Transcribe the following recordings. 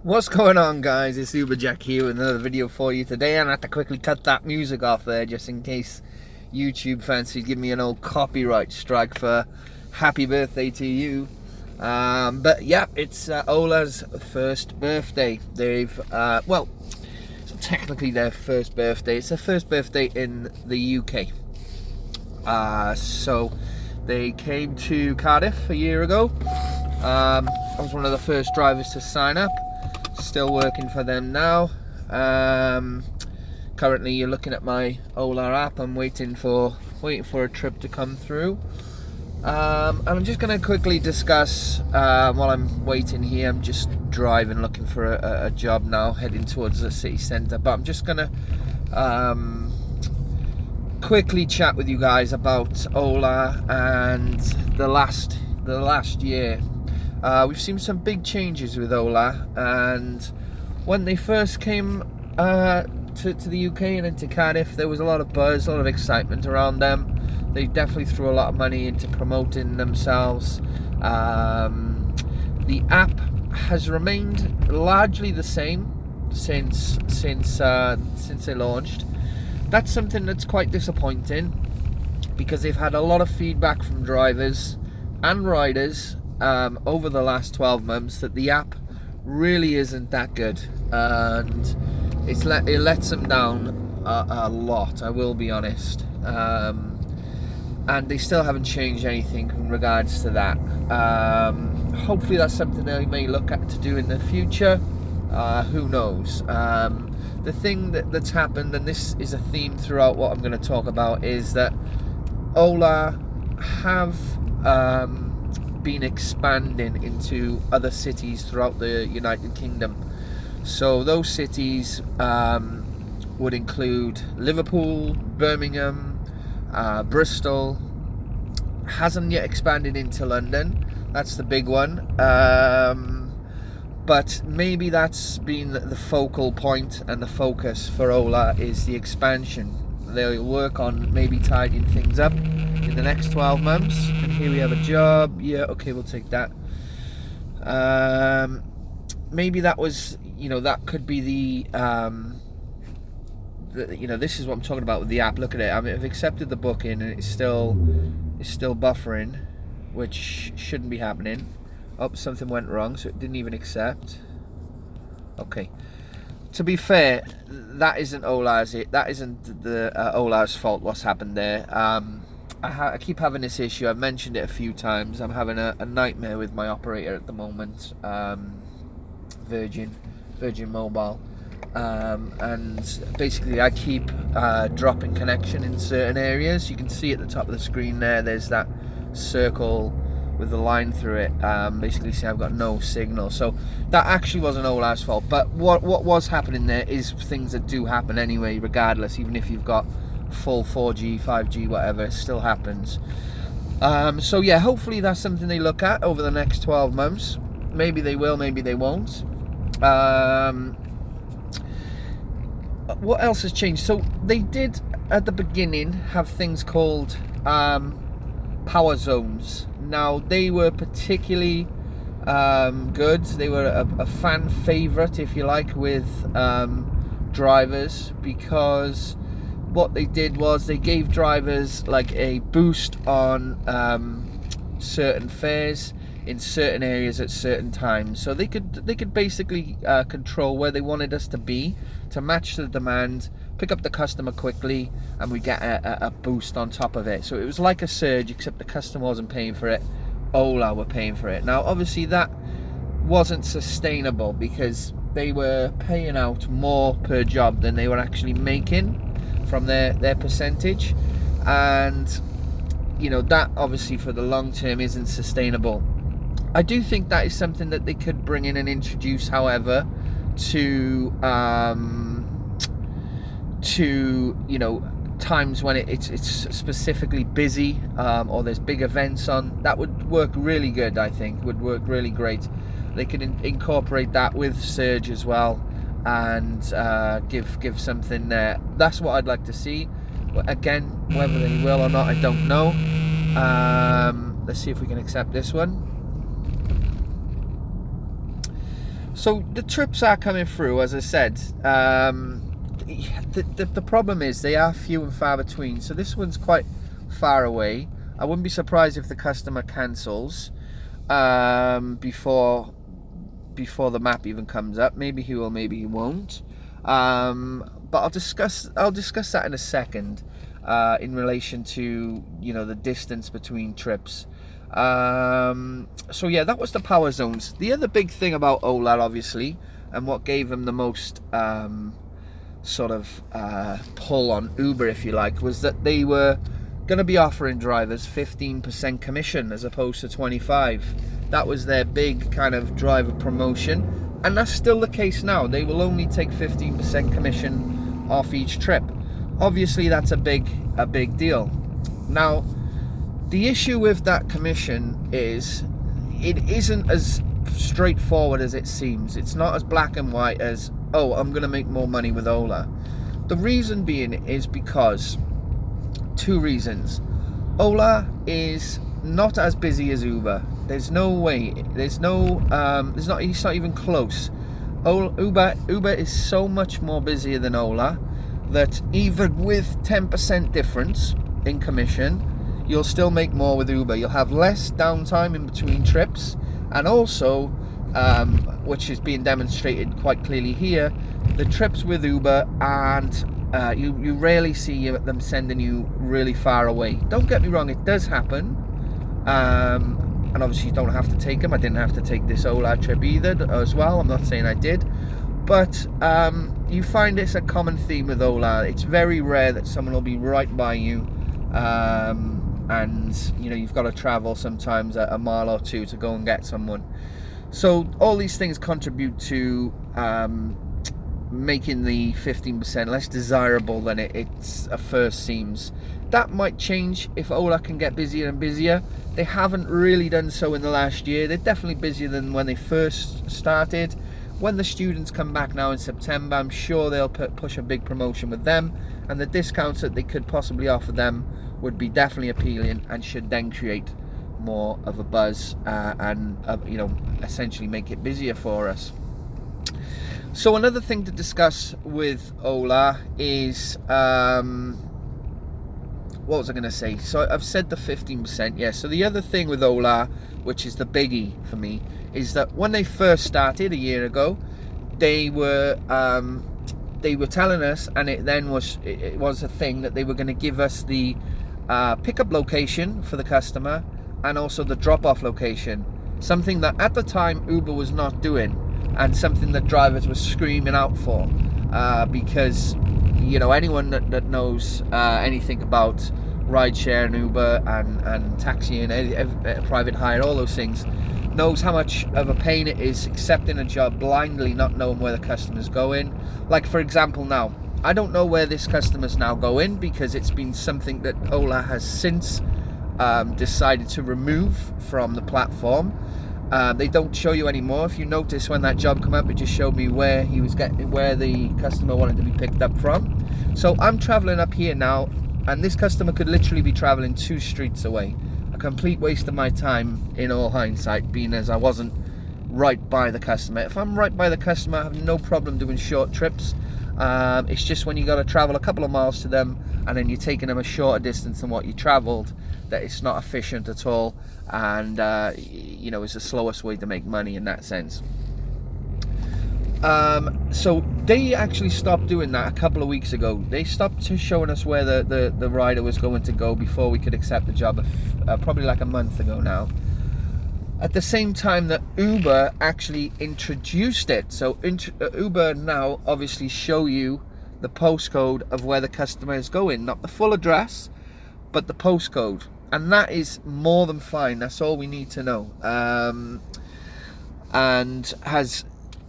What's going on, guys? It's Uberjack here with another video for you today, and I have to quickly cut that music off there just in case YouTube fancies give me an old copyright strike for happy birthday to you. But yeah, it's Ola's first birthday. They've well, it's technically their first birthday. It's their first birthday in the UK. So they came to Cardiff a year ago. I was one of the first drivers to sign up. Still working for them now. Currently, you're looking at my Ola app. I'm waiting for a trip to come through. And I'm just going to quickly discuss while I'm waiting here. I'm just driving, looking for a job now, heading towards the city centre. But I'm just going to quickly chat with you guys about Ola and the last year. We've seen some big changes with Ola, and when they first came to the UK and into Cardiff, there was a lot of buzz, a lot of excitement around them. They definitely threw a lot of money into promoting themselves. The app has remained largely the same since they launched. That's something that's quite disappointing, because they've had a lot of feedback from drivers and riders over the last 12 months that the app really isn't that good, and it lets them down a lot, I will be honest. And they still haven't changed anything in regards to that. Hopefully that's something they may look at to do in the future. Who knows? The thing that's happened, and this is a theme throughout what I'm going to talk about, is that Ola have been expanding into other cities throughout the United Kingdom. So those cities would include Liverpool, Birmingham, Bristol. Hasn't yet expanded into London. That's the big one. But maybe that's been the focal point and the focus for Ola, is the expansion. They'll work on maybe tidying things up in the next 12 months. And here we have a job. Yeah, okay, we'll take that. Maybe that was, that could be the this is what I'm talking about with the app. Look at it. I've accepted the booking, and it's still buffering, which shouldn't be happening. Oh, something went wrong, so it didn't even accept. Okay. To be fair, that isn't Ola's. That isn't the Ola's fault. What's happened there? I keep having this issue. I've mentioned it a few times. I'm having a nightmare with my operator at the moment. Virgin Mobile, and basically I keep dropping connection in certain areas. You can see at the top of the screen there. There's that circle with the line through it, basically saying I've got no signal. So that actually wasn't Ola's fault, but what was happening there is things that do happen anyway, regardless. Even if you've got full 4G, 5G, whatever, it still happens. So yeah, hopefully that's something they look at over the next 12 months. Maybe they will, maybe they won't. What else has changed? So they did at the beginning have things called power zones. Now, they were particularly good. They were a fan favorite, if you like, with drivers, because what they did was they gave drivers like a boost on certain fares in certain areas at certain times. So they could basically control where they wanted us to be to match the demand, pick up the customer quickly, and we get a boost on top of it. So it was like a surge, except the customer wasn't paying for it. Ola were paying for it. Now, obviously, that wasn't sustainable, because they were paying out more per job than they were actually making from their percentage, and that obviously for the long term isn't sustainable. I do think that is something that they could bring in and introduce, however, to times when it's specifically busy, or there's big events on. That would work really good. I think would work really great. They could incorporate that with surge as well, and give something there. That's what I'd like to see. Again, whether they will or not, I don't know. Let's see if we can accept this one. So the trips are coming through, as I said. The problem is they are few and far between. So this one's quite far away. I wouldn't be surprised if the customer cancels before the map even comes up. Maybe he will, maybe he won't. But I'll discuss that in a second in relation to the distance between trips. So yeah, that was the power zones. The other big thing about Ola, obviously, and what gave them the most sort of pull on Uber, if you like, was that they were going to be offering drivers 15% commission as opposed to 25%. That was their big kind of driver promotion, and that's still the case now. They will only take 15% commission off each trip. Obviously, that's a big deal. Now, the issue with that commission is it isn't as straightforward as it seems. It's not as black and white as, oh, I'm going to make more money with Ola. The reason being is because two reasons. Ola is not as busy as Uber. There's no way. It's not even close. Uber is so much more busier than Ola that even with 10% difference in commission, you'll still make more with Uber. You'll have less downtime in between trips, and also, which is being demonstrated quite clearly here, the trips with Uber, and you rarely see them sending you really far away. Don't get me wrong, it does happen, and obviously you don't have to take them. I didn't have to take this Ola trip either as well. I'm not saying I did, but you find it's a common theme with Ola. It's very rare that someone will be right by you, and you've got to travel sometimes a mile or two to go and get someone. So all these things contribute to making the 15% less desirable than it's at first seems. That might change if Ola can get busier and busier. They haven't really done so in the last year. They're definitely busier than when they first started. When the students come back now in September, I'm sure they'll push a big promotion with them, and the discounts that they could possibly offer them would be definitely appealing and should then create more of a buzz and essentially make it busier for us. So another thing to discuss with Ola is what was I going to say? So I've said the 15%. Yeah. So the other thing with Ola, which is the biggie for me, is that when they first started a year ago, they were telling us, and it was a thing, that they were going to give us the pickup location for the customer and also the drop-off location. Something that at the time Uber was not doing, and something that drivers were screaming out for, because anyone that knows anything about rideshare and Uber and taxi and private hire, all those things, knows how much of a pain it is accepting a job blindly, not knowing where the customer's going. Like, for example, now I don't know where this customer's now going, because it's been something that Ola has since decided to remove from the platform. They don't show you anymore. If you notice, when that job came up, it just showed me where the customer wanted to be picked up from. So I'm traveling up here now, and this customer could literally be traveling 2 streets away. A complete waste of my time in all hindsight, being as I wasn't right by the customer. If I'm right by the customer, I have no problem doing short trips. It's just when you got to travel a couple of miles to them, and then you're taking them a shorter distance than what you traveled, that it's not efficient at all, and it's the slowest way to make money in that sense. So they actually stopped doing that a couple of weeks ago. They stopped showing us where the rider was going to go before we could accept the job, probably like a month ago now. At the same time that Uber actually introduced it. So Uber now obviously show you the postcode of where the customer is going, not the full address, but the postcode. And that is more than fine. That's all we need to know. And has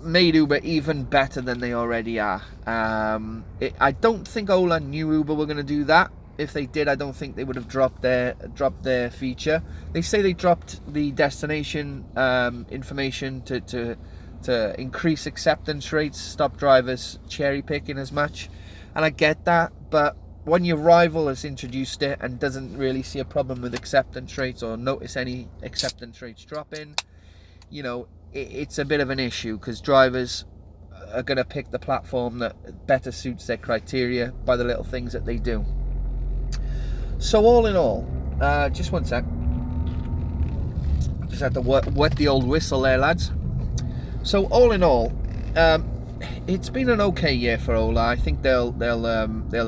made Uber even better than they already are. I don't think Ola knew Uber were going to do that. If they did, I don't think they would have dropped their feature. They say they dropped the destination information to increase acceptance rates, stop drivers cherry picking as much, and I get that. But when your rival has introduced it and doesn't really see a problem with acceptance rates or notice any acceptance rates dropping, you know, it's a bit of an issue because drivers are going to pick the platform that better suits their criteria by the little things that they do. So all in all, just one sec. Just had to wet the old whistle there, lads. So all in all, it's been an okay year for Ola. I think they'll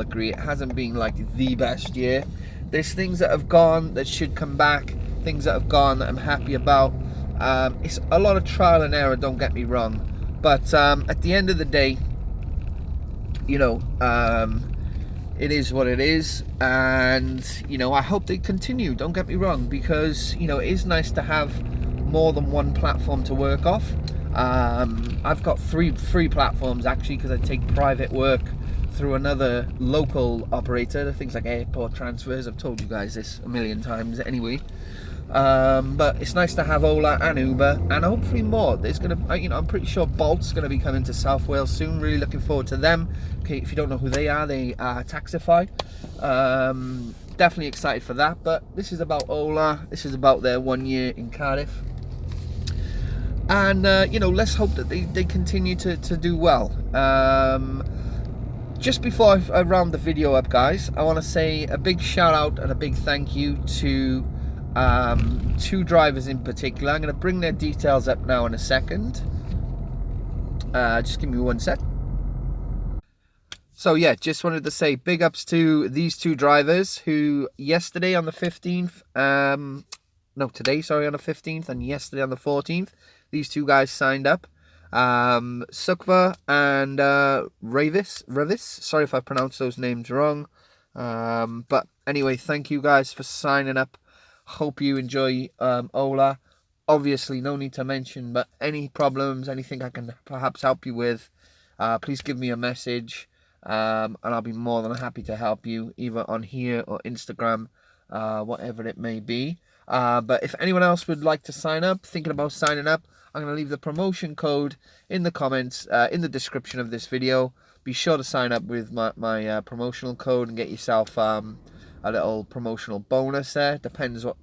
agree. It hasn't been like the best year. There's things that have gone that should come back. Things that have gone that I'm happy about. It's a lot of trial and error. Don't get me wrong, but at the end of the day, you know, it is what it is, and you know, I hope they continue. Don't get me wrong, because you know, it is nice to have more than one platform to work off. I've got three platforms actually, because I take private work through another local operator, things like airport transfers. I've told you guys this a million times anyway. But it's nice to have Ola and Uber, and hopefully more. There's gonna, you know, I'm pretty sure Bolt's gonna be coming to South Wales soon. Really looking forward to them. Okay, if you don't know who they are Taxify. Definitely excited for that. But this is about Ola. This is about their 1 year in Cardiff. And you know, let's hope that they continue to do well. Just before I round the video up, guys, I want to say a big shout out and a big thank you to two drivers in particular. I'm going to bring their details up now in a second. Just give me one sec. So yeah, just wanted to say big ups to these two drivers who yesterday on the 15th, no, today, sorry, on the 15th, and yesterday on the 14th, these two guys signed up. Sukva and Revis. Sorry if I pronounced those names wrong. But anyway, thank you guys for signing up. Hope you enjoy Ola. Obviously, no need to mention, but any problems, anything I can perhaps help you with, please give me a message, and I'll be more than happy to help you, either on here or Instagram, whatever it may be. But if anyone else would like to sign up, thinking about signing up, I'm going to leave the promotion code in the comments, in the description of this video. Be sure to sign up with my promotional code and get yourself a little promotional bonus there. Depends what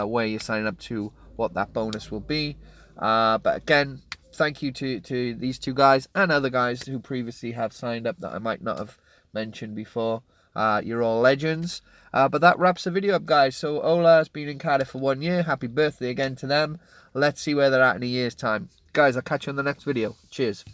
where you're signing up to, what that bonus will be. But again, thank you to these two guys and other guys who previously have signed up that I might not have mentioned before. You're all legends. But that wraps the video up, guys. So Ola has been in Cardiff for 1 year. Happy birthday again to them. Let's see where they're at in a year's time. Guys, I'll catch you on the next video. Cheers.